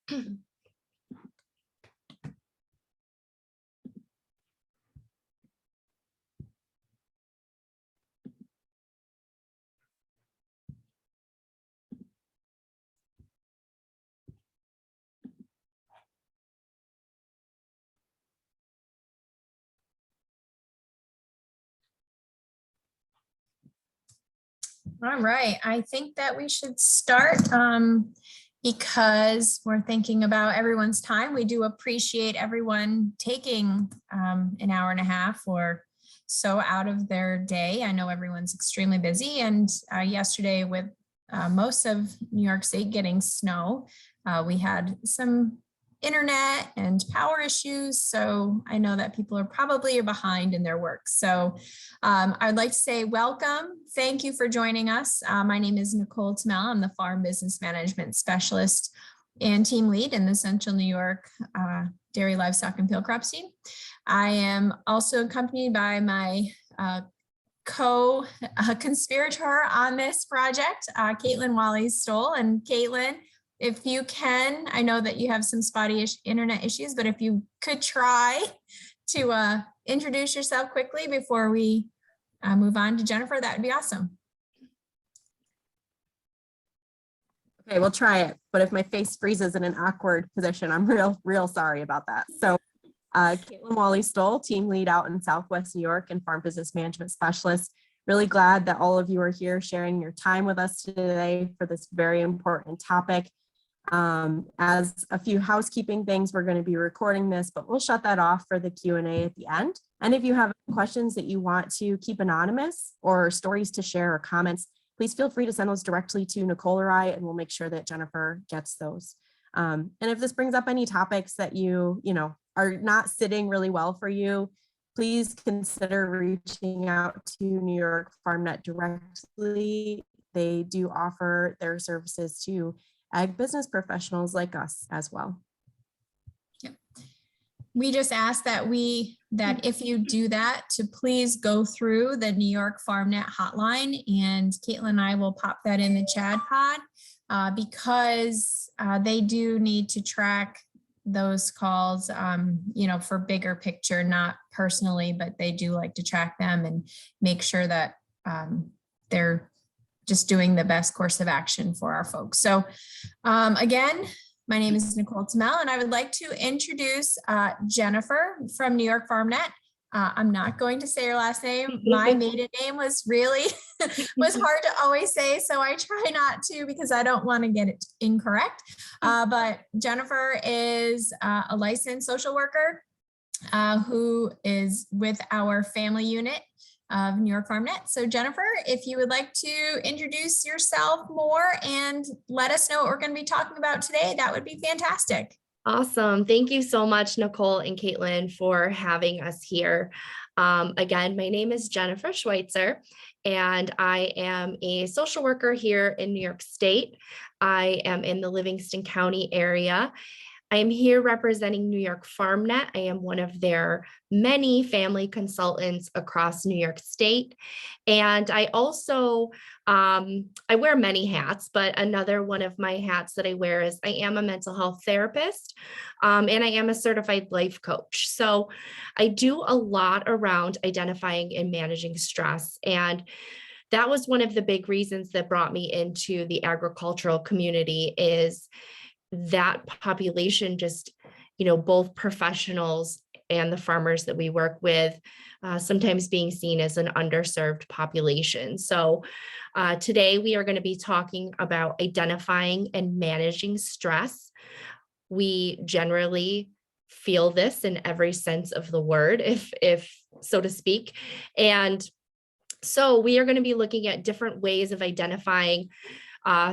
All right, I think that we should start because we're thinking about everyone's time. We do appreciate everyone taking an hour and a half or so out of their day. I know everyone's extremely busy, and yesterday with most of New York State getting snow, we had some internet and power issues. So I know that people are probably behind in their work. So I would like to say welcome. Thank you for joining us. My name is Nicole Tamel. I'm the Farm Business Management Specialist and Team Lead in the Central New York Dairy, Livestock, and Field Crops team. I am also accompanied by my co-conspirator on this project, Caitlin Wally-Stoll. And Caitlin, if you can, I know that you have some spotty internet issues, but if you could try to introduce yourself quickly before we move on to Jennifer, that would be awesome. Okay, we'll try it. But if my face freezes in an awkward position, I'm real sorry about that. So Caitlin Wally-Stoll, team lead out in Southwest New York and Farm Business Management Specialist. Really glad that all of you are here sharing your time with us today for this very important topic. As a few housekeeping things, we're going to be recording this, but we'll shut that off for the Q&A at the end. And if you have questions that you want to keep anonymous or stories to share or comments, please feel free to send those directly to Nicole or I, and we'll make sure that Jennifer gets those. And if this brings up any topics that you are not sitting really well for you, please consider reaching out to New York FarmNet directly. They do offer their services to ag business professionals like us as well. Yep. We just ask that if you do that, to please go through the New York FarmNet hotline, and Caitlin and I will pop that in the chat pod because they do need to track those calls, for bigger picture, not personally, but they do like to track them and make sure that they're just doing the best course of action for our folks. So again, my name is Nicole Tamel, and I would like to introduce Jennifer from New York FarmNet. I'm not going to say her last name. My maiden name was hard to always say, so I try not to because I don't want to get it incorrect. But Jennifer is a licensed social worker who is with our family unit of New York FarmNet. So Jennifer, if you would like to introduce yourself more and let us know what we're going to be talking about today, that would be fantastic. Awesome. Thank you so much, Nicole and Caitlin, for having us here. Again, my name is Jennifer Schweitzer, and I am a social worker here in New York State. I am in the Livingston County area. I am here representing New York FarmNet. I am one of their many family consultants across New York State. And I also, I wear many hats, but another one of my hats that I wear is I am a mental health therapist, and I am a certified life coach. So I do a lot around identifying and managing stress. And that was one of the big reasons that brought me into the agricultural community, is that population, just, both professionals and the farmers that we work with, sometimes being seen as an underserved population. So today we are going to be talking about identifying and managing stress. We generally feel this in every sense of the word, if so to speak. And so we are going to be looking at different ways of identifying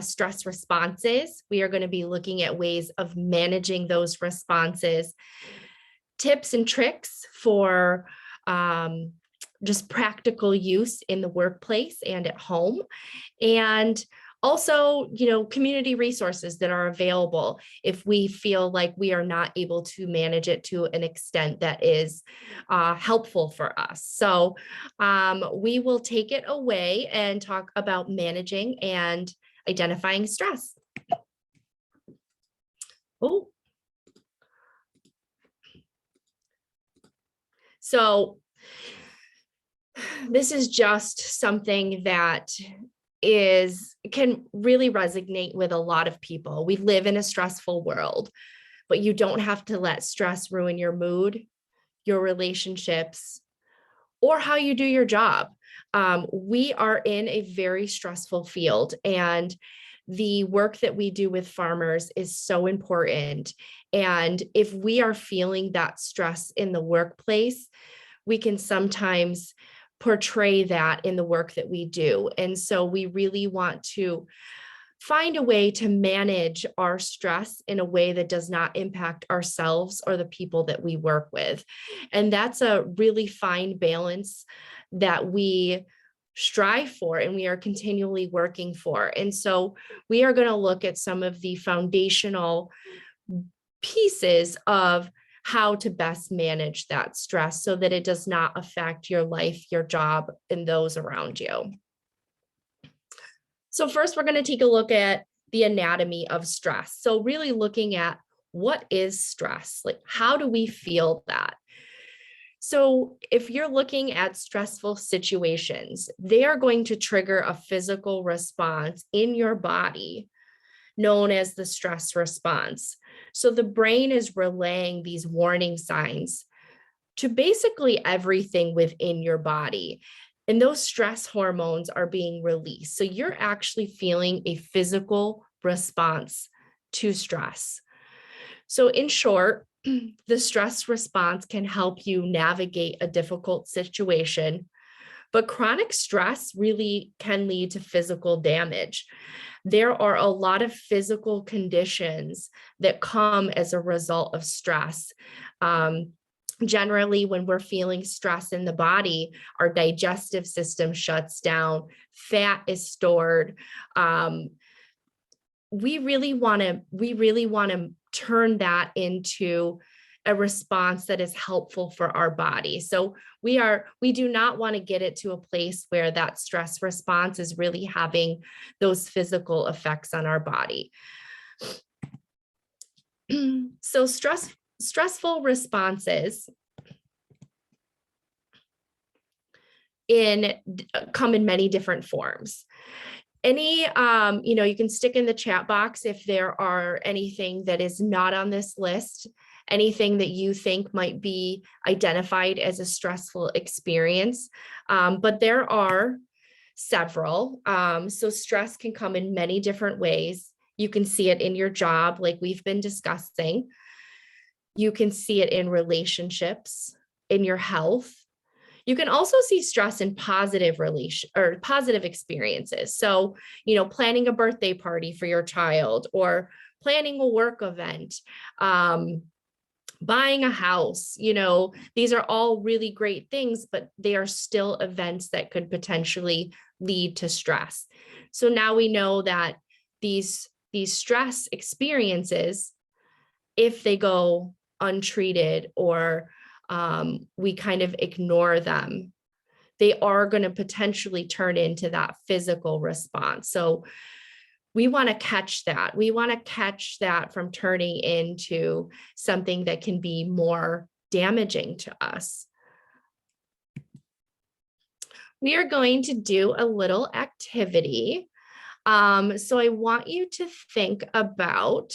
stress responses. We are going to be looking at ways of managing those responses, tips and tricks for just practical use in the workplace and at home, and also, community resources that are available if we feel like we are not able to manage it to an extent that is helpful for us. So we will take it away and talk about managing and identifying stress. Oh. So this is just something that can really resonate with a lot of people. We live in a stressful world, but you don't have to let stress ruin your mood, your relationships, or how you do your job. We are in a very stressful field, and the work that we do with farmers is so important. And if we are feeling that stress in the workplace, we can sometimes portray that in the work that we do. And so we really want to find a way to manage our stress in a way that does not impact ourselves or the people that we work with. And that's a really fine balance that we strive for and we are continually working for. And so we are going to look at some of the foundational pieces of how to best manage that stress so that it does not affect your life, your job, and those around you. So first, we're going to take a look at the anatomy of stress. So really looking at what is stress? Like, how do we feel that? So if you're looking at stressful situations, they are going to trigger a physical response in your body known as the stress response. So the brain is relaying these warning signs to basically everything within your body. And those stress hormones are being released. So you're actually feeling a physical response to stress. So in short, the stress response can help you navigate a difficult situation, but chronic stress really can lead to physical damage. There are a lot of physical conditions that come as a result of stress. Generally, when we're feeling stress in the body, our digestive system shuts down, fat is stored. We really want to turn that into a response that is helpful for our body. So we do not want to get it to a place where that stress response is really having those physical effects on our body. So stressful responses come in many different forms. You can stick in the chat box if there are anything that is not on this list, anything that you think might be identified as a stressful experience. But there are several. So stress can come in many different ways. You can see it in your job, like we've been discussing. You can see it in relationships, in your health. You can also see stress in positive experiences. So, planning a birthday party for your child or planning a work event, buying a house, these are all really great things, but they are still events that could potentially lead to stress. So now we know that these stress experiences, if they go untreated or we kind of ignore them, they are going to potentially turn into that physical response. So we want to catch that. We want to catch that from turning into something that can be more damaging to us. We are going to do a little activity. So I want you to think about,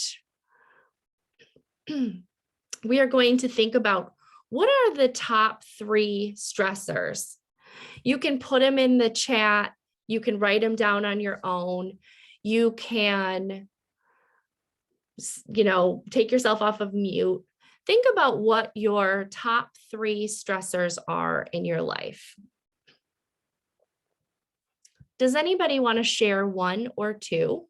we are going to think about what are the top 3 stressors. You can put them in the chat. You can write them down on your own. You can, take yourself off of mute. Think about what your top 3 stressors are in your life. Does anybody want to share 1 or 2?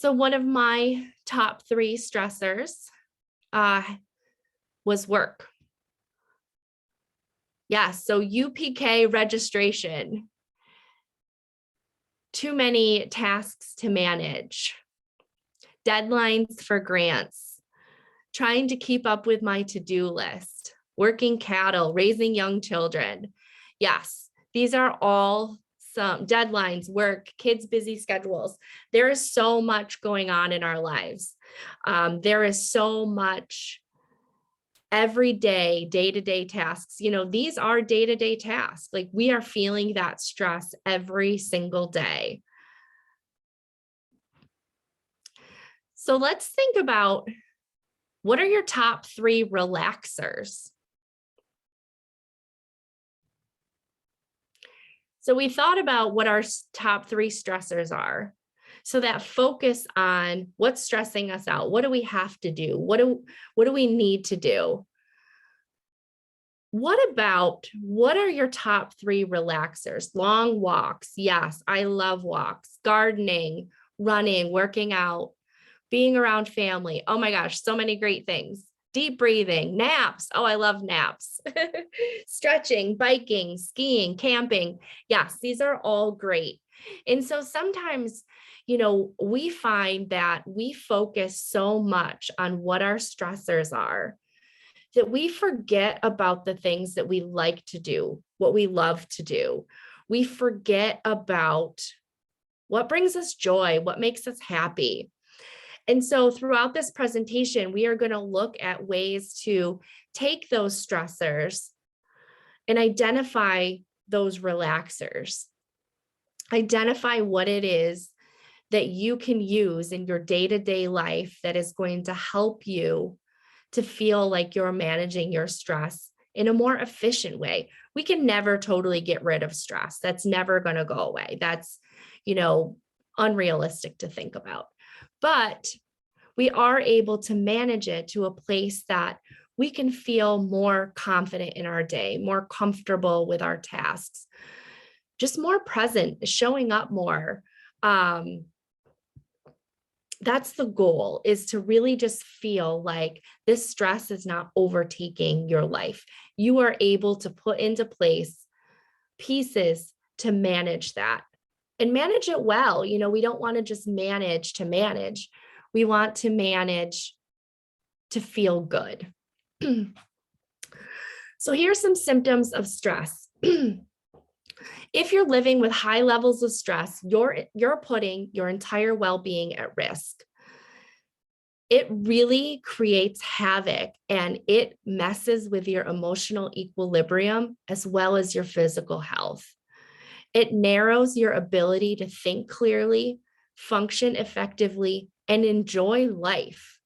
So one of my top 3 stressors was work. Yes, so UPK registration. Too many tasks to manage. deadlines for grants, trying to keep up with my to-do list, working cattle, raising young children. Yes, these are all some deadlines, work, kids' busy schedules. There is so much going on in our lives. There is so much everyday, day-to-day tasks. You know, these are day-to-day tasks. Like, we are feeling that stress every single day. So let's think about, what are your top 3 relaxers? So we thought about what our top 3 stressors are. So that focus on what's stressing us out. What do we have to do? What do we need to do? What are your top 3 relaxers? Long walks. Yes, I love walks. Gardening, running, working out, being around family. Oh my gosh, so many great things. Deep breathing, naps. Oh, I love naps. Stretching, biking, skiing, camping. Yes, these are all great. And so sometimes, you know, we find that we focus so much on what our stressors are that we forget about the things that we like to do, what we love to do. We forget about what brings us joy, what makes us happy. And so throughout this presentation, we are going to look at ways to take those stressors and identify those relaxers. Identify what it is that you can use in your day-to-day life that is going to help you to feel like you're managing your stress in a more efficient way. We can never totally get rid of stress. That's never going to go away. That's, you know, unrealistic to think about. But we are able to manage it to a place that we can feel more confident in our day, more comfortable with our tasks, just more present, showing up more. That's the goal, is to really just feel like this stress is not overtaking your life. You are able to put into place pieces to manage that and manage it well. You know, we don't want to just manage to manage. We want to manage to feel good. So here's some symptoms of stress. If you're living with high levels of stress, you're putting your entire well-being at risk. It really creates havoc and it messes with your emotional equilibrium as well as your physical health. It narrows your ability to think clearly, function effectively, and enjoy life.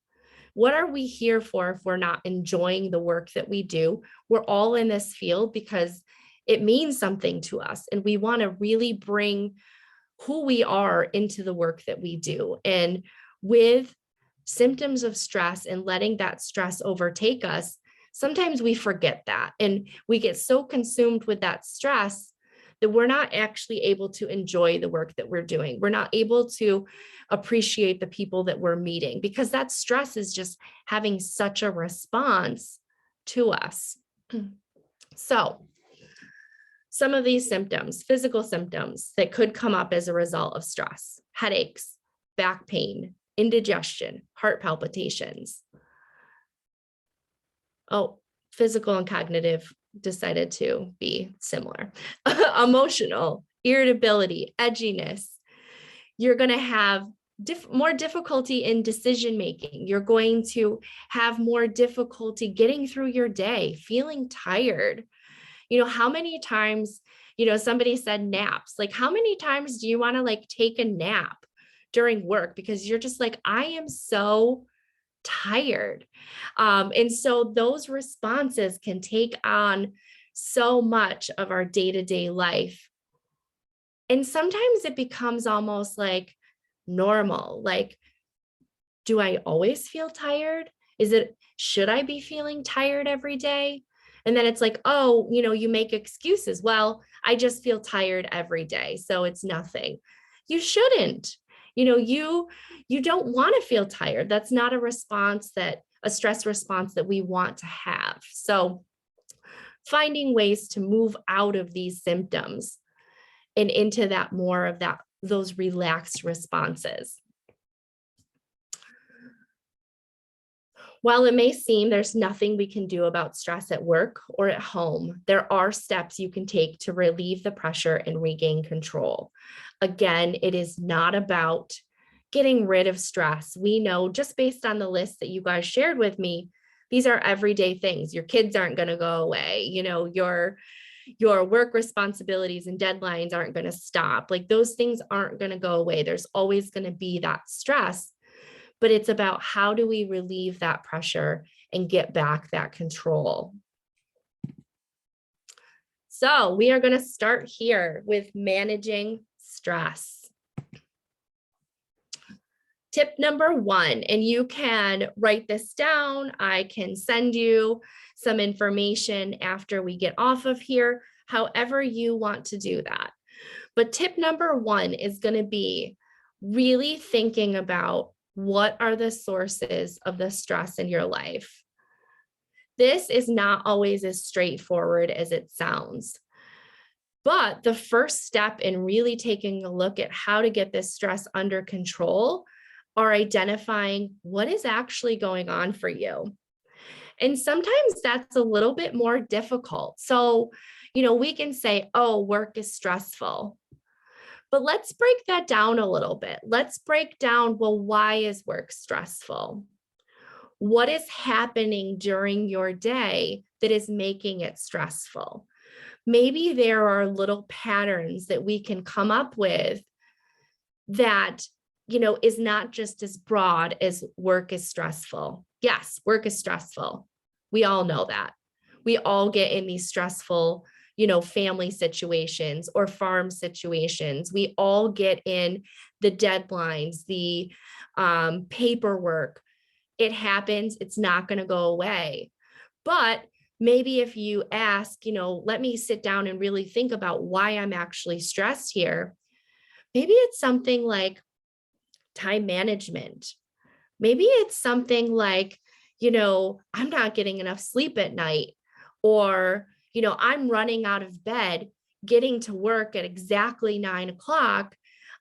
What are we here for if we're not enjoying the work that we do? We're all in this field because it means something to us, and we want to really bring who we are into the work that we do. And with symptoms of stress and letting that stress overtake us, sometimes we forget that, and we get so consumed with that stress that we're not actually able to enjoy the work that we're doing. We're not able to appreciate the people that we're meeting because that stress is just having such a response to us. So some of these symptoms, physical symptoms that could come up as a result of stress: headaches, back pain, indigestion, heart palpitations. Oh, physical and cognitive decided to be similar. Emotional, irritability, edginess. You're going to have more difficulty in decision making. You're going to have more difficulty getting through your day, feeling tired. You know, how many times, you know, somebody said naps, like how many times do you want to like take a nap during work because you're just like, I am so tired. And so those responses can take on so much of our day-to-day life. And sometimes it becomes almost like normal. Like, do I always feel tired? Should I be feeling tired every day? And then it's like, oh, you know, you make excuses. Well, I just feel tired every day, so it's nothing. You shouldn't. You know, you don't want to feel tired. That's not a stress response that we want to have. So finding ways to move out of these symptoms and into that more of those relaxed responses. While it may seem there's nothing we can do about stress at work or at home, there are steps you can take to relieve the pressure and regain control. Again, it is not about getting rid of stress. We know just based on the list that you guys shared with me, these are everyday things. Your kids aren't going to go away. You know, your work responsibilities and deadlines aren't going to stop. Like those things aren't going to go away. There's always going to be that stress, but it's about how do we relieve that pressure and get back that control. So we are going to start here with managing stress. Tip number 1, and you can write this down. I can send you some information after we get off of here, however you want to do that. But tip number 1 is going to be really thinking about what are the sources of the stress in your life. This is not always as straightforward as it sounds. But the first step in really taking a look at how to get this stress under control are identifying what is actually going on for you. And sometimes that's a little bit more difficult. So, you know, we can say, oh, work is stressful. But let's break that down a little bit. Let's break down, well, why is work stressful? What is happening during your day that is making it stressful? Maybe there are little patterns that we can come up with that, you know, is not just as broad as work is stressful. Yes, work is stressful. We all know that. We all get in these stressful, you know, family situations or farm situations. We all get in the deadlines, the paperwork. It happens. It's not going to go away. But maybe if you ask, you know, let me sit down and really think about why I'm actually stressed here. Maybe it's something like time management. Maybe it's something like, you know, I'm not getting enough sleep at night, or, you know, I'm running out of bed, getting to work at exactly 9 o'clock.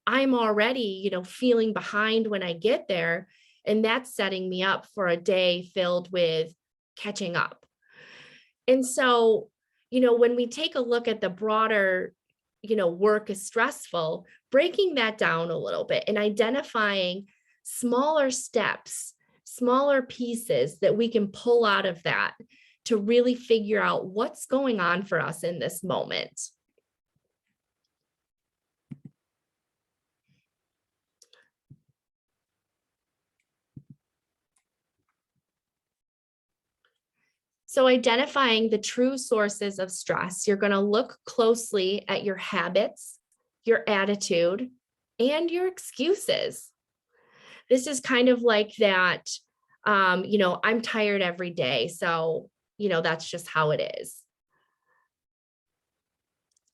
I'm already, you know, feeling behind when I get there. And that's setting me up for a day filled with catching up. And so, you know, when we take a look at the broader, you know, work is stressful, breaking that down a little bit and identifying smaller steps, smaller pieces that we can pull out of that to really figure out what's going on for us in this moment. So identifying the true sources of stress, you're going to look closely at your habits, your attitude, and your excuses. This is kind of like that, you know, I'm tired every day, so, you know, that's just how it is.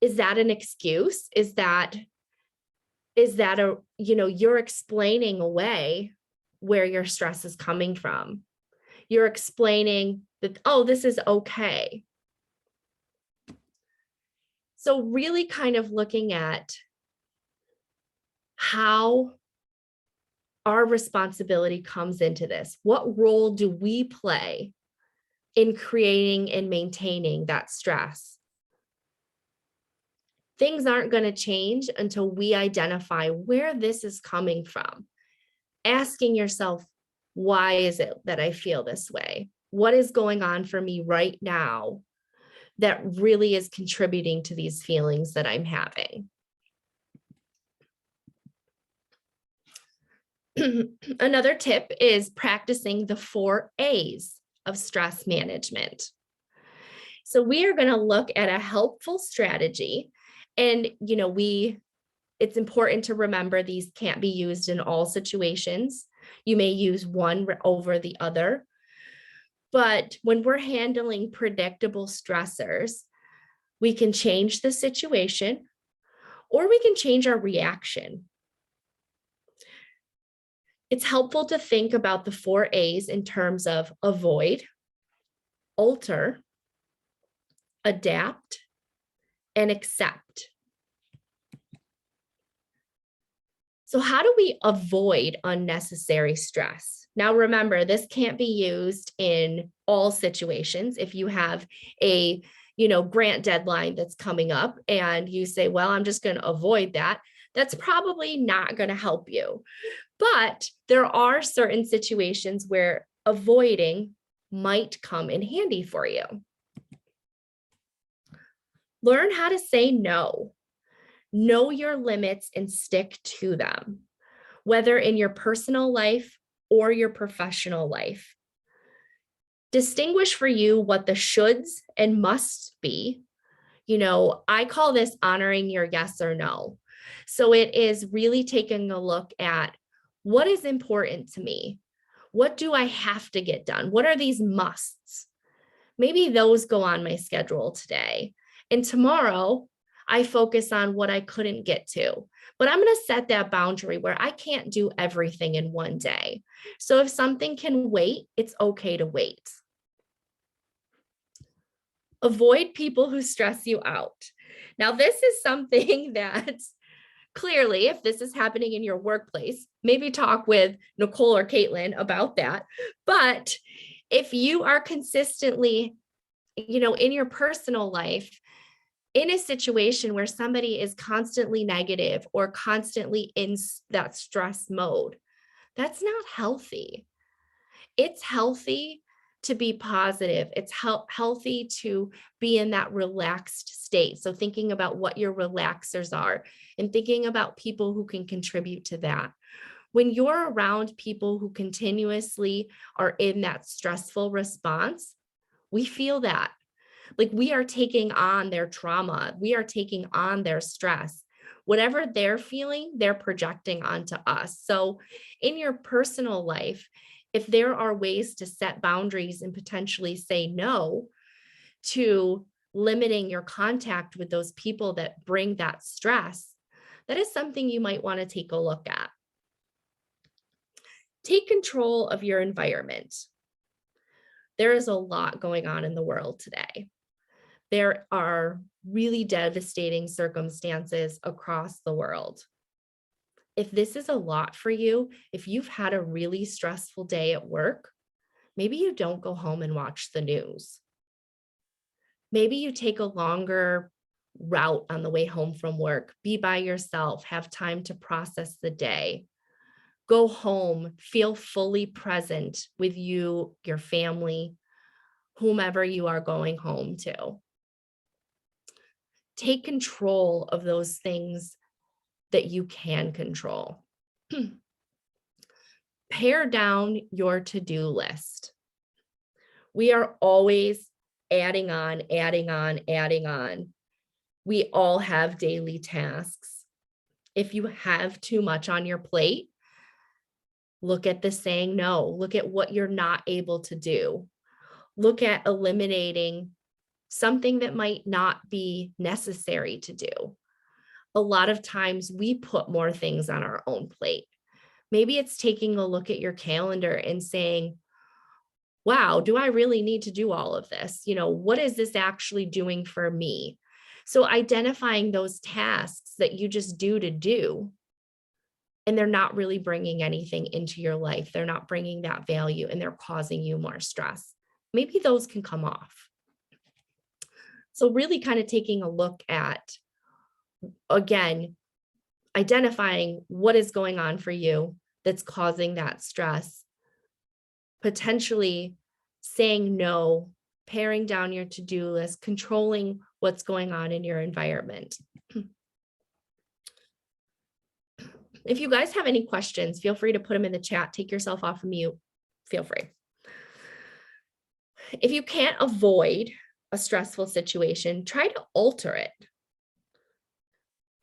Is that an excuse? Is that a, you know, you're explaining away where your stress is coming from. You're explaining that, oh, this is okay. So really kind of looking at how our responsibility comes into this. What role do we play in creating and maintaining that stress? Things aren't going to change until we identify where this is coming from. Asking yourself, why is it that I feel this way? What is going on for me right now that really is contributing to these feelings that I'm having? Another tip is practicing the 4 A's of stress management. So we are going to look at a helpful strategy, and, you know, it's important to remember these can't be used in all situations. You may use one over the other. But when we're handling predictable stressors, we can change the situation or we can change our reaction. It's helpful to think about the 4 A's in terms of avoid, alter, adapt, and accept. So how do we avoid unnecessary stress? Now, remember, this can't be used in all situations. If you have a, grant deadline that's coming up and you say, well, I'm just going to avoid that, that's probably not going to help you. But there are certain situations where avoiding might come in handy for you. Learn how to say no. Know your limits and stick to them, whether in your personal life or your professional life. Distinguish for you what the shoulds and musts be. I call this honoring your yes or no. So it is really taking a look at what is important to me. What do I have to get done? What are these musts? Maybe those go on my schedule today. And tomorrow, I focus on what I couldn't get to. But I'm going to set that boundary where I can't do everything in one day. So if something can wait, it's okay to wait. Avoid people who stress you out. Now, this is something that clearly, if this is happening in your workplace, maybe talk with Nicole or Caitlin about that. But if you are consistently, in your personal life, in a situation where somebody is constantly negative or constantly in that stress mode, that's not healthy. It's healthy to be positive. It's healthy to be in that relaxed state. So thinking about what your relaxers are and thinking about people who can contribute to that. When you're around people who continuously are in that stressful response, we feel that. Like we are taking on their trauma. We are taking on their stress. Whatever they're feeling, they're projecting onto us. So in your personal life, if there are ways to set boundaries and potentially say no to limiting your contact with those people that bring that stress, that is something you might want to take a look at. Take control of your environment. There is a lot going on in the world today. There are really devastating circumstances across the world. If this is a lot for you, if you've had a really stressful day at work, maybe you don't go home and watch the news. Maybe you take a longer route on the way home from work, be by yourself, have time to process the day. Go home, feel fully present with you, your family, whomever you are going home to. Take control of those things that you can control. Pare down your to-do list. We are always adding on. We all have daily tasks. If you have too much on your plate, look at the saying no. Look at what you're not able to do. Look at eliminating something that might not be necessary to do. A lot of times we put more things on our own plate. Maybe it's taking a look at your calendar and saying, wow, do I really need to do all of this? What is this actually doing for me? So identifying those tasks that you just do to do, and they're not really bringing anything into your life. They're not bringing that value and they're causing you more stress. Maybe those can come off. So really kind of taking a look at, again, identifying what is going on for you that's causing that stress, potentially saying no, paring down your to-do list, controlling what's going on in your environment. If you guys have any questions, feel free to put them in the chat. Take yourself off of mute. Feel free. If you can't avoid a stressful situation, try to alter it.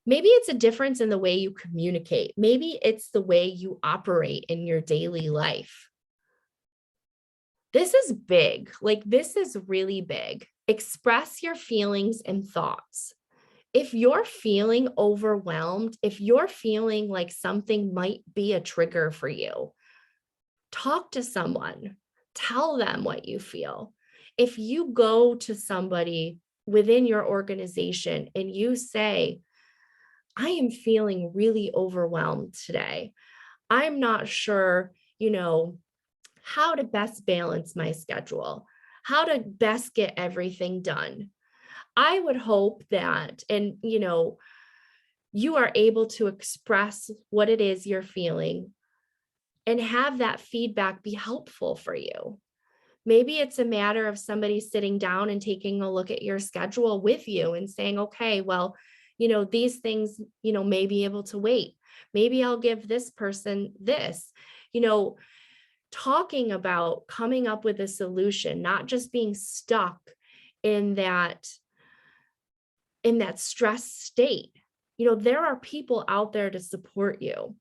Maybe it's a difference in the way you communicate. Maybe it's the way you operate in your daily life. This is big. This is really big. Express your feelings and thoughts. If you're feeling overwhelmed, if you're feeling like something might be a trigger for you, talk to someone. Tell them what you feel. If you go to somebody within your organization and you say, I am feeling really overwhelmed today. I'm not sure, how to best balance my schedule, how to best get everything done. I would hope that, and you are able to express what it is you're feeling and have that feedback be helpful for you. Maybe it's a matter of somebody sitting down and taking a look at your schedule with you and saying, okay, well, these things, may be able to wait. Maybe I'll give this person this, talking about coming up with a solution, not just being stuck in that stress state. There are people out there to support you.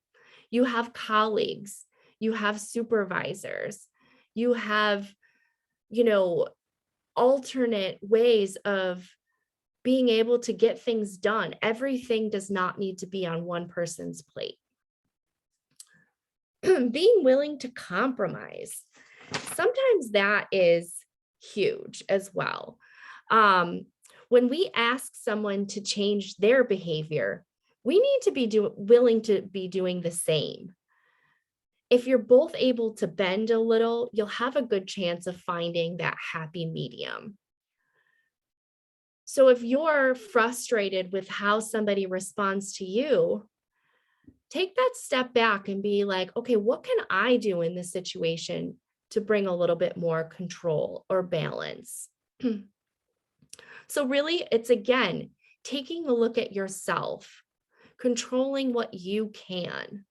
You have colleagues, you have supervisors, you have, alternate ways of being able to get things done. Everything does not need to be on one person's plate. Being willing to compromise. Sometimes that is huge as well. When we ask someone to change their behavior, we need to be willing to be doing the same. If you're both able to bend a little, you'll have a good chance of finding that happy medium. So if you're frustrated with how somebody responds to you, take that step back and be like, okay, what can I do in this situation to bring a little bit more control or balance? So really, it's again, taking a look at yourself, controlling what you can.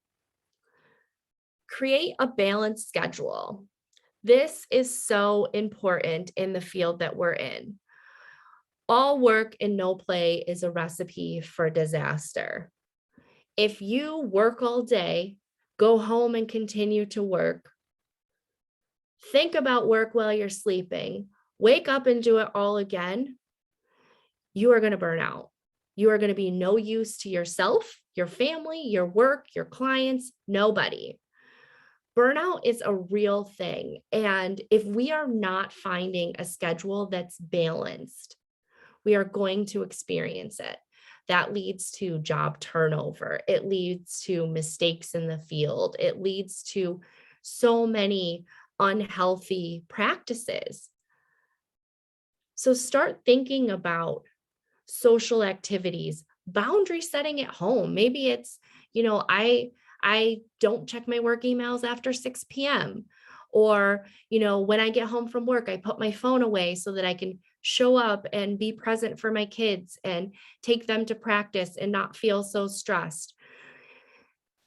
Create a balanced schedule. This is so important in the field that we're in. All work and no play is a recipe for disaster. If you work all day, go home and continue to work, think about work while you're sleeping, wake up and do it all again, you are going to burn out. You are going to be no use to yourself, your family, your work, your clients, nobody. Burnout is a real thing. And if we are not finding a schedule that's balanced, we are going to experience it. That leads to job turnover. It leads to mistakes in the field. It leads to so many unhealthy practices. So start thinking about social activities, boundary setting at home. Maybe it's, I don't check my work emails after 6 p.m. Or, when I get home from work, I put my phone away so that I can show up and be present for my kids and take them to practice and not feel so stressed.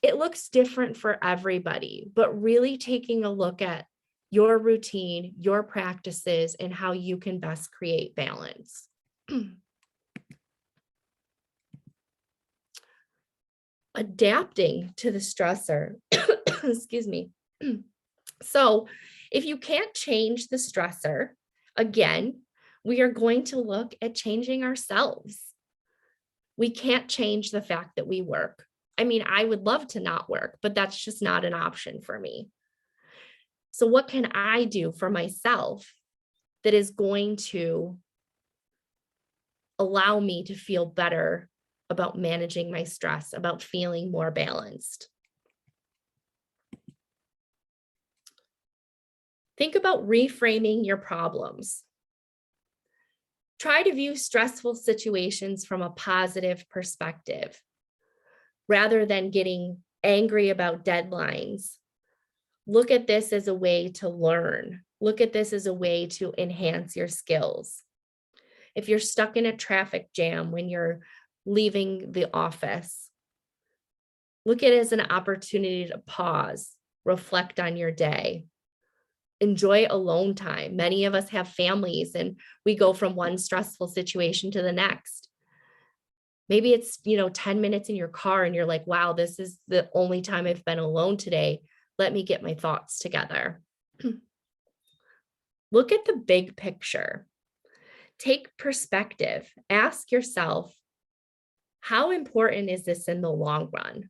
It looks different for everybody, but really taking a look at your routine, your practices, and how you can best create balance. Adapting to the stressor. Excuse me. So if you can't change the stressor, again, we are going to look at changing ourselves. We can't change the fact that we work. I mean, I would love to not work, but that's just not an option for me. So what can I do for myself that is going to allow me to feel better about managing my stress, about feeling more balanced? Think about reframing your problems. Try to view stressful situations from a positive perspective, rather than getting angry about deadlines. Look at this as a way to learn. Look at this as a way to enhance your skills. If you're stuck in a traffic jam when you're leaving the office, look at it as an opportunity to pause, reflect on your day, enjoy alone time. Many of us have families and we go from one stressful situation to the next. Maybe it's, 10 minutes in your car and you're like, wow, this is the only time I've been alone today. Let me get my thoughts together. Look at the big picture. Take perspective. Ask yourself, how important is this in the long run?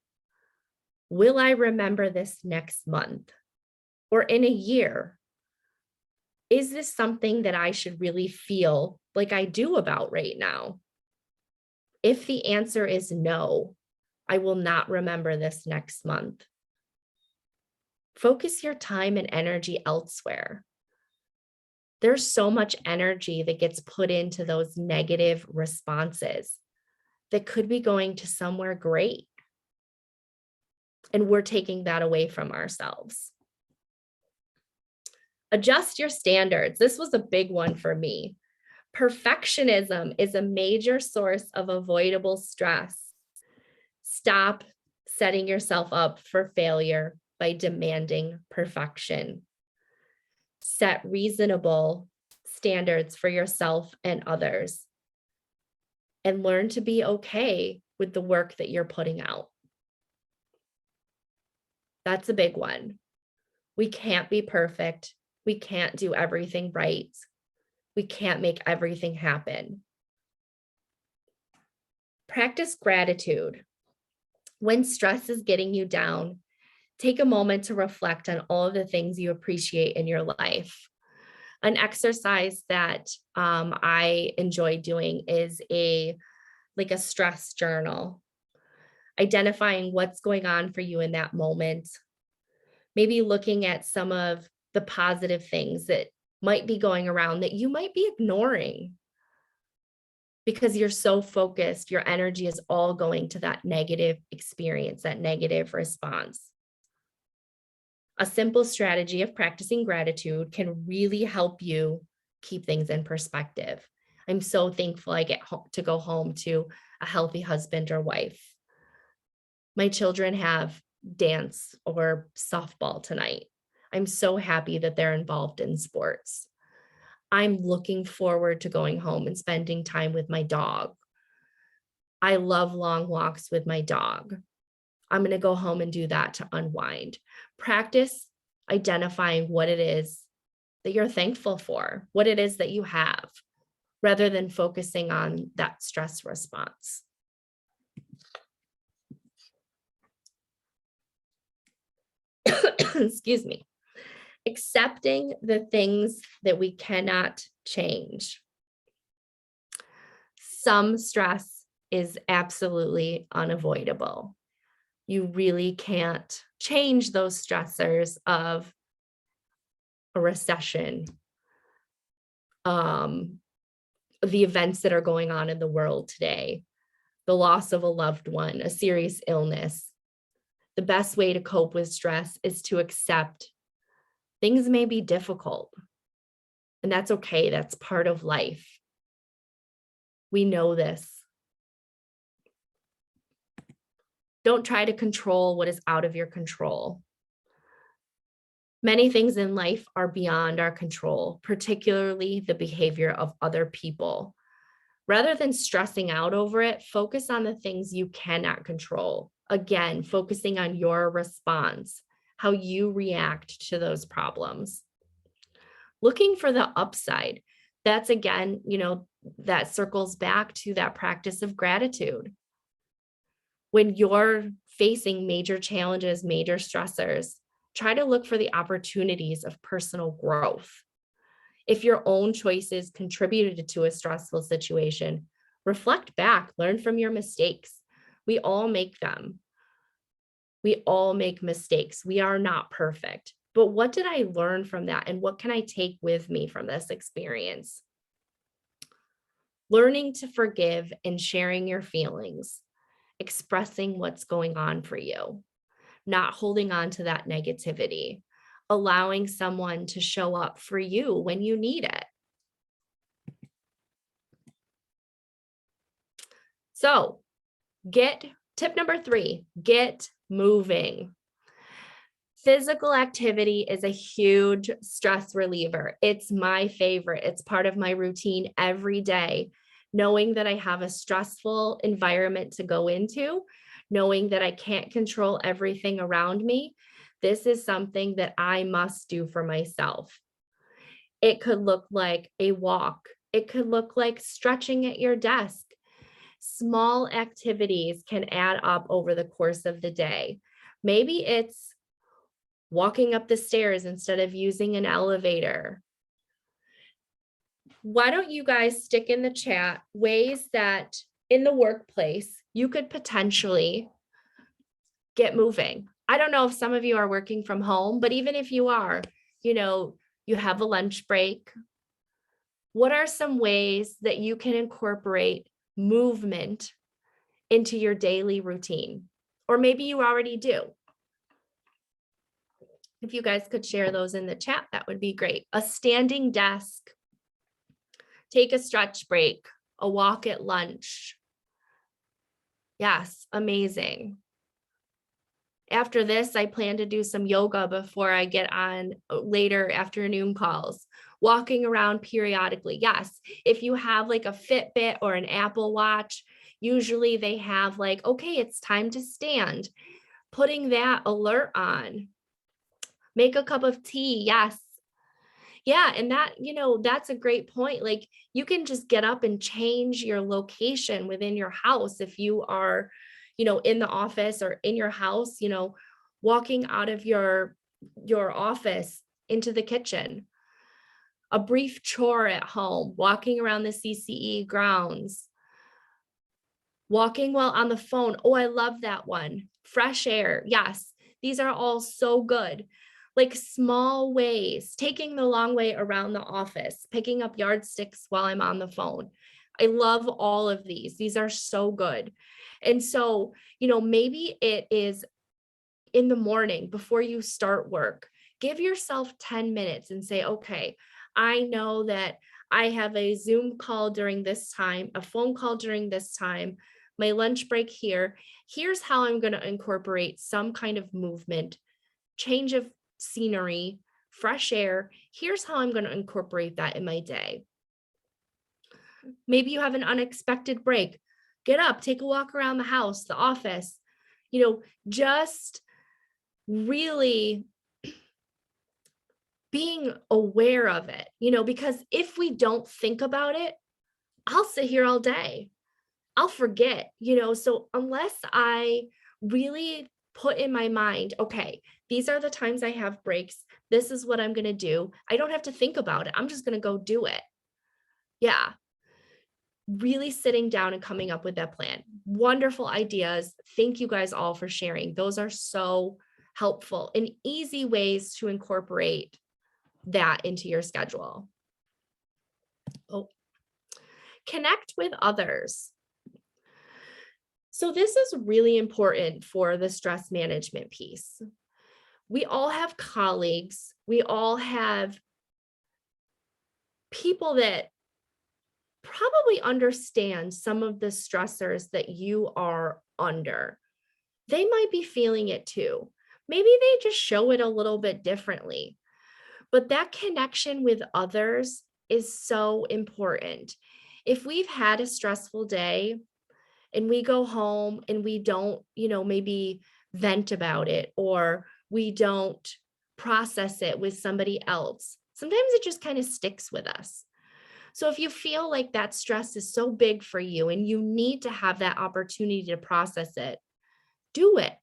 Will I remember this next month or in a year? Is this something that I should really feel like I do about right now? If the answer is no, I will not remember this next month. focus your time and energy elsewhere. There's so much energy that gets put into those negative responses that could be going to somewhere great. And we're taking that away from ourselves. Adjust your standards. This was a big one for me. Perfectionism is a major source of avoidable stress. Stop setting yourself up for failure by demanding perfection. Set reasonable standards for yourself and others, and learn to be okay with the work that you're putting out. That's a big one. We can't be perfect. We can't do everything right. We can't make everything happen. Practice gratitude. When stress is getting you down, take a moment to reflect on all of the things you appreciate in your life. An exercise that I enjoy doing is a stress journal, identifying what's going on for you in that moment. Maybe looking at some of the positive things that might be going around that you might be ignoring because you're so focused, your energy is all going to that negative experience, that negative response. A simple strategy of practicing gratitude can really help you keep things in perspective. I'm so thankful I get to go home to a healthy husband or wife. My children have dance or softball tonight. I'm so happy that they're involved in sports. I'm looking forward to going home and spending time with my dog. I love long walks with my dog. I'm going to go home and do that to unwind. Practice identifying what it is that you're thankful for, what it is that you have, rather than focusing on that stress response. Excuse me. Accepting the things that we cannot change. Some stress is absolutely unavoidable. You really can't change those stressors of a recession, the events that are going on in the world today, the loss of a loved one, a serious illness. The best way to cope with stress is to accept things may be difficult, and that's okay. That's part of life. We know this. Don't try to control what is out of your control. Many things in life are beyond our control, particularly the behavior of other people. Rather than stressing out over it, focus on the things you cannot control. Again, focusing on your response, how you react to those problems. Looking for the upside. That's again, that circles back to that practice of gratitude. When you're facing major challenges, major stressors, try to look for the opportunities of personal growth. If your own choices contributed to a stressful situation, reflect back, learn from your mistakes. We all make them. We all make mistakes. We are not perfect. But what did I learn from that? And what can I take with me from this experience? Learning to forgive and sharing your feelings, expressing what's going on for you, not holding on to that negativity, allowing someone to show up for you when you need it. So tip number 3, get moving. Physical activity is a huge stress reliever. It's my favorite. It's part of my routine every day. Knowing that I have a stressful environment to go into, knowing that I can't control everything around me, this is something that I must do for myself. It could look like a walk. It could look like stretching at your desk. Small activities can add up over the course of the day. Maybe it's walking up the stairs instead of using an elevator. Why don't you guys stick in the chat ways that in the workplace you could potentially get moving? I don't know if some of you are working from home, but even if you are, you have a lunch break. What are some ways that you can incorporate movement into your daily routine? Or maybe you already do. If you guys could share those in the chat, that would be great. A standing desk, take a stretch break, a walk at lunch. Yes, amazing. After this, I plan to do some yoga before I get on later afternoon calls, walking around periodically. Yes, if you have like a Fitbit or an Apple Watch, usually they have like, okay, it's time to stand. Putting that alert on. Make a cup of tea. Yes. Yeah. And that's a great point. Like you can just get up and change your location within your house if you are, in the office or in your house, walking out of your office into the kitchen. A brief chore at home, walking around the CCE grounds. Walking while on the phone. Oh, I love that one. Fresh air. Yes, these are all so good. Like small ways, taking the long way around the office, picking up yardsticks while I'm on the phone. I love all of these. These are so good. And so, maybe it is in the morning before you start work. Give yourself 10 minutes and say, okay, I know that I have a Zoom call during this time, a phone call during this time, my lunch break here. Here's how I'm going to incorporate some kind of movement, change of scenery, fresh air. Here's how I'm going to incorporate that in my day. Maybe you have an unexpected break. Get up, take a walk around the house, the office, just really being aware of it, because if we don't think about it, I'll sit here all day. I'll forget, so unless I really put in my mind, okay, these are the times I have breaks. This is what I'm going to do. I don't have to think about it. I'm just going to go do it. Yeah. Really sitting down and coming up with that plan. Wonderful ideas. Thank you guys all for sharing. Those are so helpful and easy ways to incorporate that into your schedule. Oh, connect with others. So this is really important for the stress management piece. We all have colleagues. We all have people that probably understand some of the stressors that you are under. They might be feeling it too. Maybe they just show it a little bit differently. But that connection with others is so important. If we've had a stressful day and we go home and we don't, maybe vent about it, or we don't process it with somebody else, sometimes it just kind of sticks with us. So if you feel like that stress is so big for you and you need to have that opportunity to process it, do it.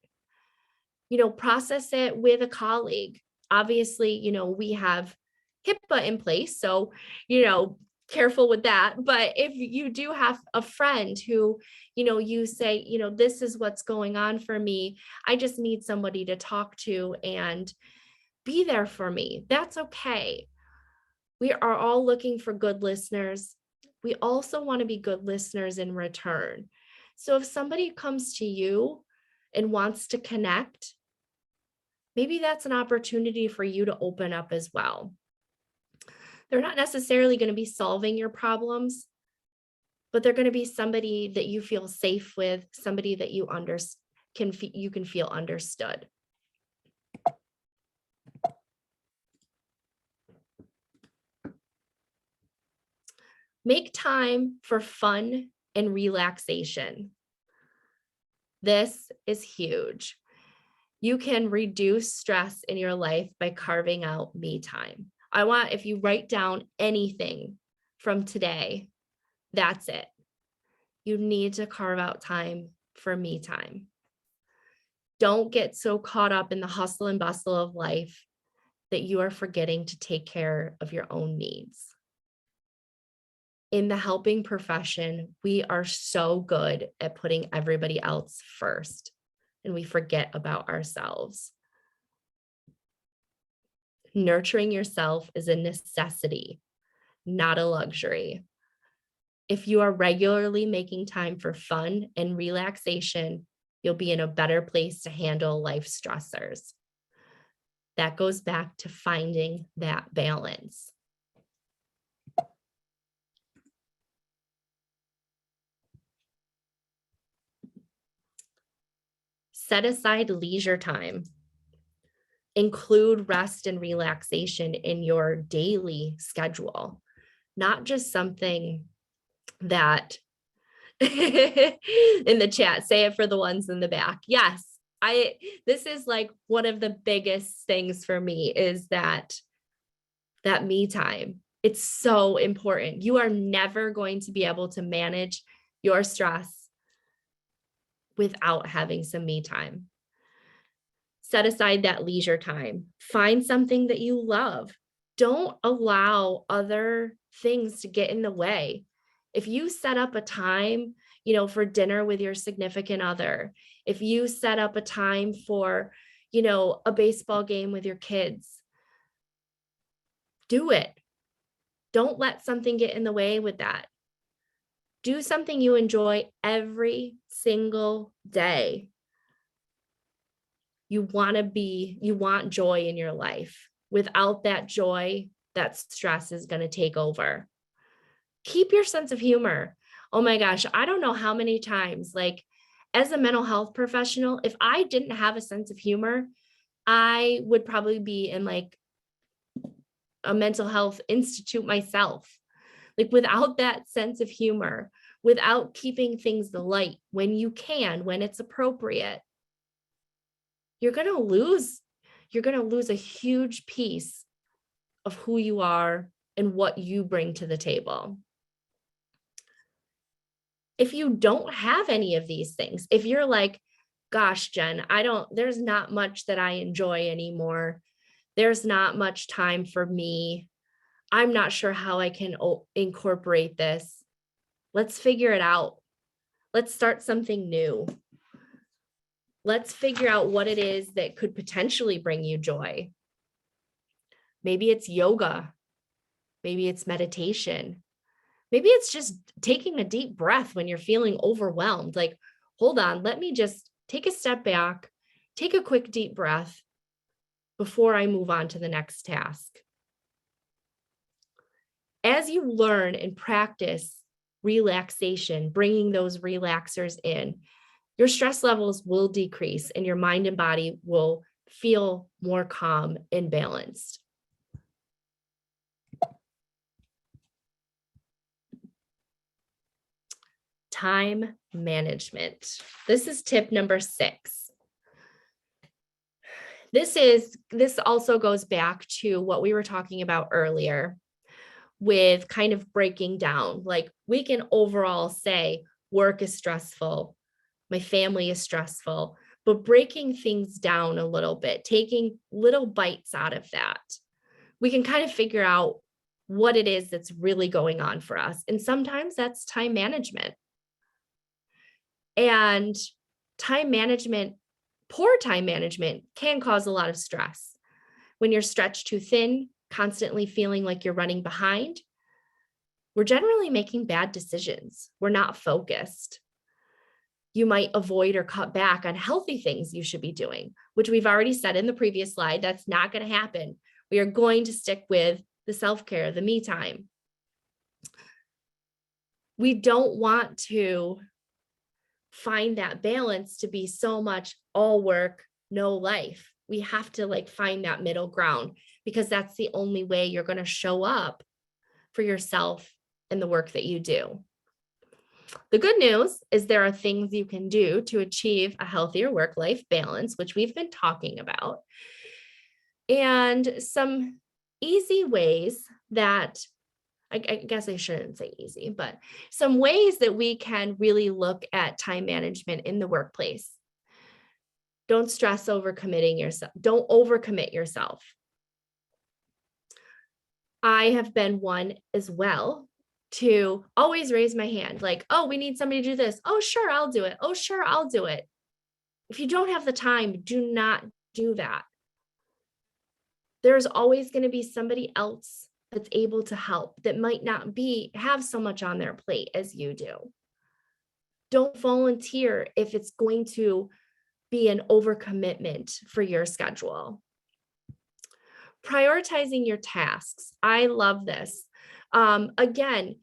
Process it with a colleague. Obviously, we have HIPAA in place, so, careful with that. But if you do have a friend who, you say, this is what's going on for me, I just need somebody to talk to and be there for me. That's okay. We are all looking for good listeners. We also want to be good listeners in return. So if somebody comes to you and wants to connect, maybe that's an opportunity for you to open up as well. They're not necessarily going to be solving your problems, but they're going to be somebody that you feel safe with, somebody that you can feel understood. Make time for fun and relaxation. This is huge. You can reduce stress in your life by carving out me time. If you write down anything from today, that's it. You need to carve out time for me time. Don't get so caught up in the hustle and bustle of life that you are forgetting to take care of your own needs. In the helping profession, we are so good at putting everybody else first. and we forget about ourselves. Nurturing yourself is a necessity, not a luxury. If you are regularly making time for fun and relaxation, you'll be in a better place to handle life stressors. That goes back to finding that balance. Set aside leisure time. Include rest and relaxation in your daily schedule, not just something that in the chat, say it for the ones in the back. Yes, this is like one of the biggest things for me is that me time. It's so important. You are never going to be able to manage your stress without having some me time. Set aside that leisure time. Find something that you love. Don't allow other things to get in the way. If you set up a time, for dinner with your significant other, if you set up a time for, a baseball game with your kids, do it. Don't let something get in the way with that. Do something you enjoy every single day. You want joy in your life. Without that joy, that stress is going to take over. Keep your sense of humor. Oh my gosh, I don't know how many times, like as a mental health professional, if I didn't have a sense of humor, I would probably be in like a mental health institute myself. Like without that sense of humor, without keeping things light when you can, when it's appropriate, you're going to lose a huge piece of who you are and what you bring to the table. If you don't have any of these things, if you're like, gosh, Jen, there's not much that I enjoy anymore. There's not much time for me. I'm not sure how I can incorporate this. Let's figure it out. Let's start something new. Let's figure out what it is that could potentially bring you joy. Maybe it's yoga. Maybe it's meditation. Maybe it's just taking a deep breath when you're feeling overwhelmed. Like, hold on, let me just take a step back, take a quick deep breath before I move on to the next task. As you learn and practice relaxation, bringing those relaxers in, your stress levels will decrease and your mind and body will feel more calm and balanced. Time management. This is tip number 6. This also goes back to what we were talking about earlier with kind of breaking down. Like we can overall say work is stressful, my family is stressful, but breaking things down a little bit, taking little bites out of that, we can kind of figure out what it is that's really going on for us. And sometimes that's time management. And poor time management can cause a lot of stress. When you're stretched too thin, constantly feeling like you're running behind, we're generally making bad decisions. We're not focused. You might avoid or cut back on healthy things you should be doing, which we've already said in the previous slide. That's not going to happen. We are going to stick with the self-care, the me time. We don't want to find that balance to be so much all work, no life. We have to find that middle ground because that's the only way you're going to show up for yourself and the work that you do. The good news is there are things you can do to achieve a healthier work-life balance, which we've been talking about, and some easy ways that I guess I shouldn't say easy, but some ways that we can really look at time management in the workplace. Don't stress over committing yourself. Don't overcommit yourself. I have been one as well to always raise my hand like, oh, we need somebody to do this. Oh, sure, I'll do it. Oh, sure, I'll do it. If you don't have the time, do not do that. There's always going to be somebody else that's able to help that might not have so much on their plate as you do. Don't volunteer if it's going to be an overcommitment for your schedule. Prioritizing your tasks. I love this. Again,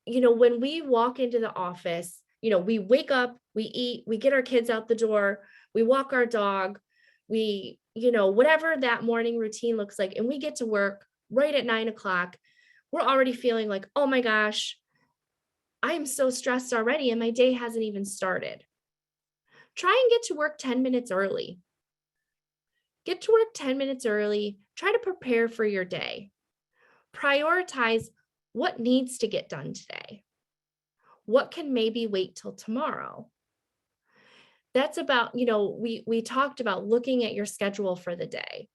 when we walk into the office, we wake up, we eat, we get our kids out the door, we walk our dog, we, whatever that morning routine looks like, and we get to work right at 9 o'clock, we're already feeling like, oh my gosh, I am so stressed already and my day hasn't even started. Try and get to work 10 minutes early. Get to work 10 minutes early. Try to prepare for your day. Prioritize what needs to get done today. What can maybe wait till tomorrow? That's about, we talked about looking at your schedule for the day.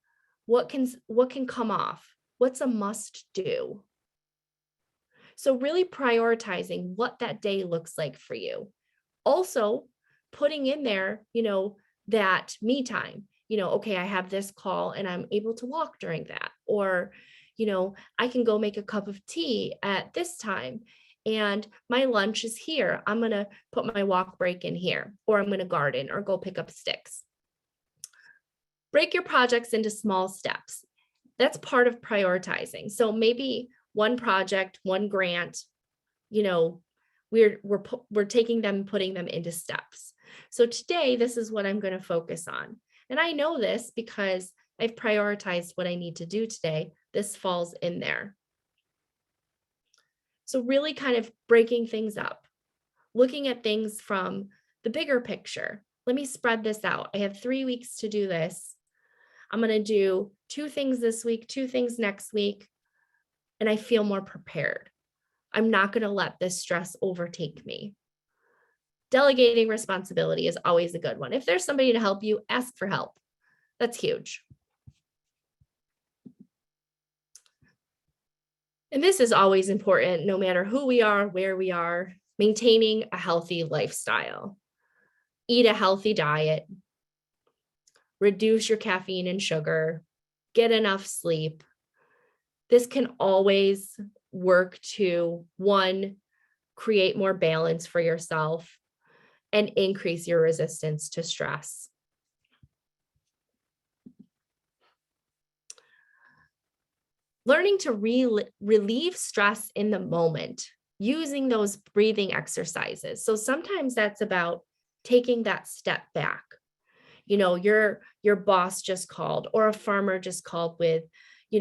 What can come off? What's a must do? So really prioritizing what that day looks like for you. Also putting in there, that me time, okay, I have this call and I'm able to walk during that. Or, I can go make a cup of tea at this time and my lunch is here. I'm going to put my walk break in here, or I'm going to garden or go pick up sticks. Break your projects into small steps. That's part of prioritizing. So maybe one project, one grant, we're taking them, putting them into steps. So today, this is what I'm going to focus on. And I know this because I've prioritized what I need to do today. This falls in there. So really kind of breaking things up, looking at things from the bigger picture. Let me spread this out. I have 3 weeks to do this. I'm going to do 2 things this week, 2 things next week, and I feel more prepared. I'm not going to let this stress overtake me. Delegating responsibility is always a good one. If there's somebody to help you, ask for help. That's huge. And this is always important, no matter who we are, where we are, maintaining a healthy lifestyle. Eat a healthy diet, reduce your caffeine and sugar, get enough sleep. This can always work to, 1, create more balance for yourself and increase your resistance to stress. Learning to relieve stress in the moment, using those breathing exercises. So sometimes that's about taking that step back. Your boss just called, or a farmer just called with,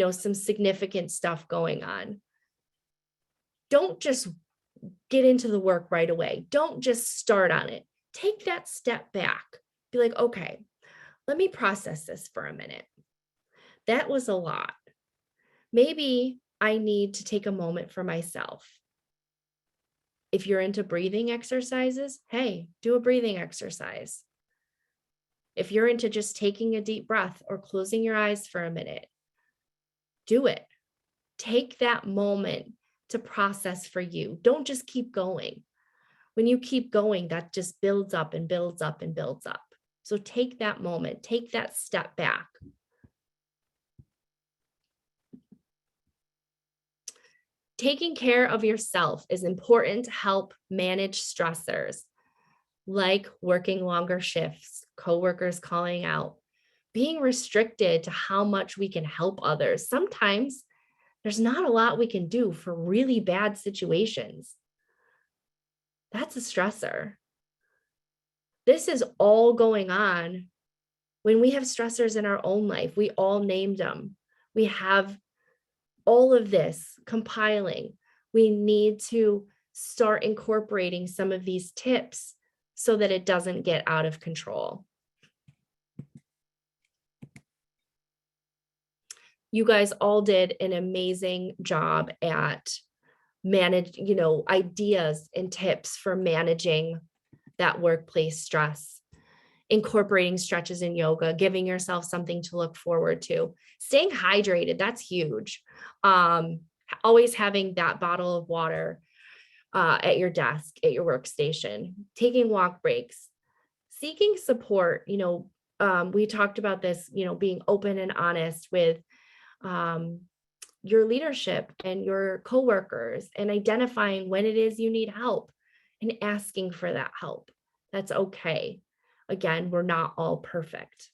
some significant stuff going on. Don't just get into the work right away. Don't just start on it. Take that step back. Be like, okay, let me process this for a minute. That was a lot. Maybe I need to take a moment for myself. If you're into breathing exercises, hey, do a breathing exercise. If you're into just taking a deep breath or closing your eyes for a minute, do it. Take that moment to process for you. Don't just keep going. When you keep going, that just builds up and builds up and builds up. So take that moment, take that step back. Taking care of yourself is important to help manage stressors like working longer shifts, coworkers calling out, being restricted to how much we can help others. Sometimes there's not a lot we can do for really bad situations. That's a stressor. This is all going on when we have stressors in our own life. We all named them. We have all of this compiling. We need to start incorporating some of these tips so that it doesn't get out of control. You guys all did an amazing job at ideas and tips for managing that workplace stress, incorporating stretches in yoga, giving yourself something to look forward to, staying hydrated. That's huge. Always having that bottle of water at your desk, at your workstation, taking walk breaks, seeking support, we talked about this, being open and honest with your leadership and your coworkers, and identifying when it is you need help and asking for that help. That's okay. Again, we're not all perfect.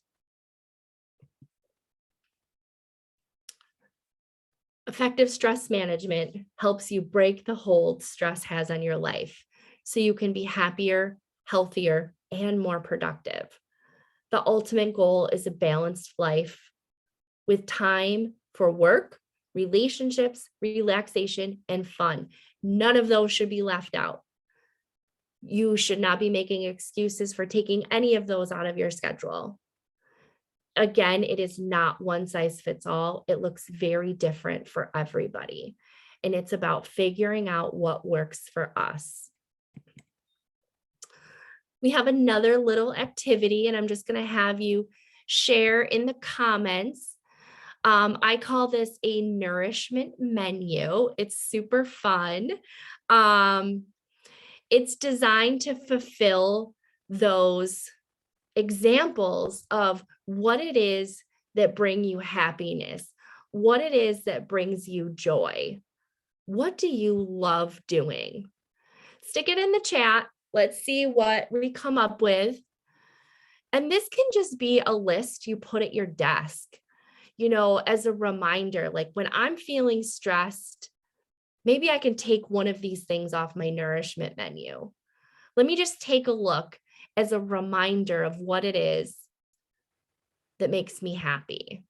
Effective stress management helps you break the hold stress has on your life so you can be happier, healthier, and more productive. The ultimate goal is a balanced life with time for work, relationships, relaxation, and fun. None of those should be left out. You should not be making excuses for taking any of those out of your schedule. Again, it is not one size fits all. It looks very different for everybody. And it's about figuring out what works for us. We have another little activity, and I'm just going to have you share in the comments. I call this a nourishment menu. It's super fun. It's designed to fulfill those examples of what it is that bring you happiness, what it is that brings you joy. What do you love doing? Stick it in the chat. Let's see what we come up with. And this can just be a list you put at your desk, as a reminder, like when I'm feeling stressed, maybe I can take one of these things off my nourishment menu. Let me just take a look as a reminder of what it is that makes me happy.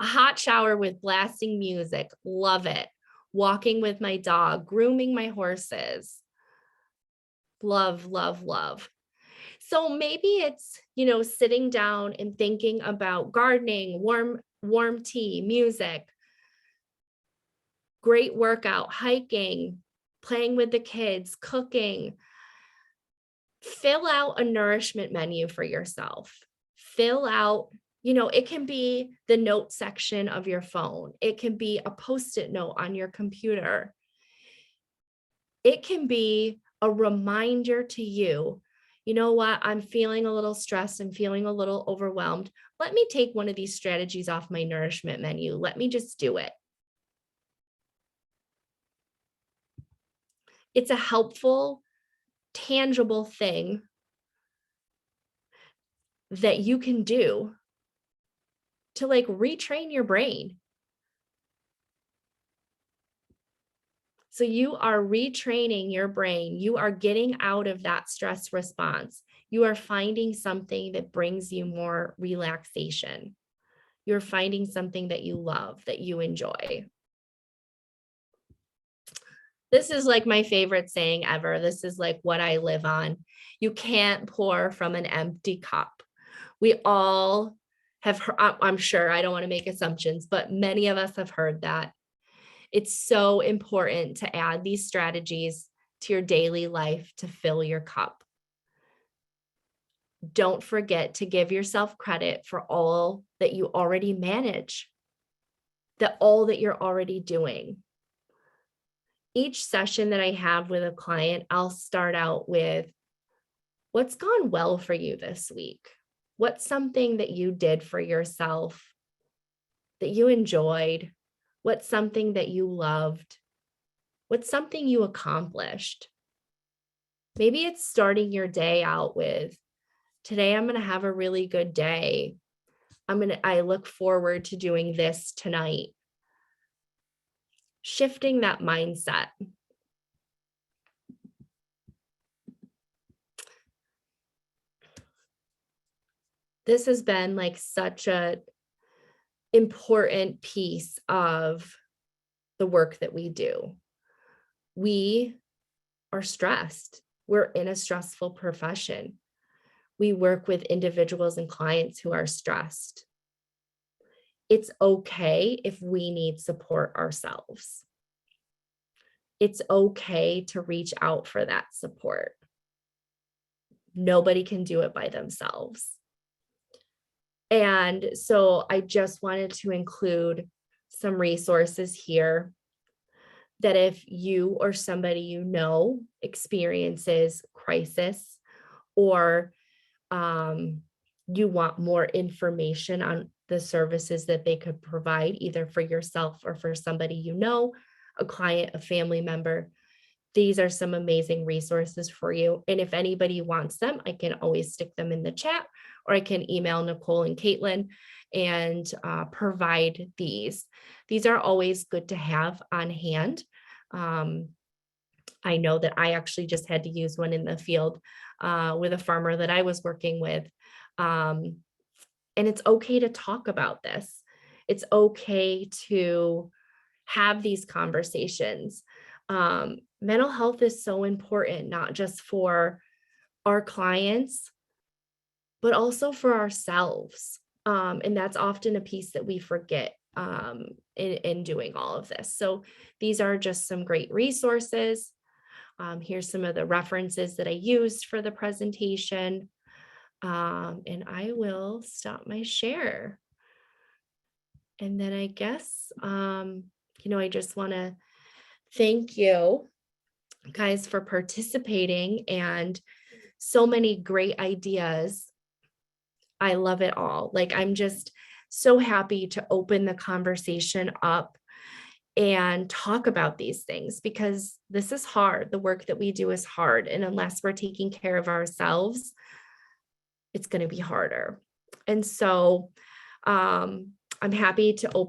A hot shower with blasting music, love it. Walking with my dog, grooming my horses, love, love, love. So maybe it's, sitting down and thinking about gardening, warm tea, music, great workout, hiking, playing with the kids, cooking. Fill out a nourishment menu for yourself. Fill out, it can be the note section of your phone. It can be a Post-it note on your computer. It can be a reminder to you, you know what, I'm feeling a little stressed, I'm feeling a little overwhelmed. Let me take one of these strategies off my nourishment menu. Let me just do it. It's a helpful, tangible thing that you can do to retrain your brain. So you are retraining your brain. You are getting out of that stress response. You are finding something that brings you more relaxation. You're finding something that you love, that you enjoy. This is my favorite saying ever. This is what I live on. You can't pour from an empty cup. We all have heard, I'm sure, I don't want to make assumptions, but many of us have heard that. It's so important to add these strategies to your daily life to fill your cup. Don't forget to give yourself credit for all that you already manage, all that you're already doing. Each session that I have with a client, I'll start out with, what's gone well for you this week? What's something that you did for yourself that you enjoyed? What's something that you loved? What's something you accomplished? Maybe it's starting your day out with, today I'm going to have a really good day. I look forward to doing this tonight. Shifting that mindset. This has been such a important piece of the work that we do. We are stressed. We're in a stressful profession. We work with individuals and clients who are stressed. It's okay if we need support ourselves. It's okay to reach out for that support. Nobody can do it by themselves. And so I just wanted to include some resources here that if you or somebody you know experiences crisis or you want more information on the services that they could provide, either for yourself or for somebody you know, a client, a family member, these are some amazing resources for you. And if anybody wants them, I can always stick them in the chat, or I can email Nicole and Caitlin and provide these. These are always good to have on hand. I know that I actually just had to use one in the field with a farmer that I was working with. And it's okay to talk about this. It's okay to have these conversations. Mental health is so important, not just for our clients, but also for ourselves. And that's often a piece that we forget in doing all of this. So these are just some great resources. Here's some of the references that I used for the presentation. And I will stop my share. And then I guess, I just want to thank you guys for participating, and so many great ideas. I love it all. Like, I'm just so happy to open the conversation up and talk about these things, because this is hard. The work that we do is hard. And unless we're taking care of ourselves, it's going to be harder. And so I'm happy to open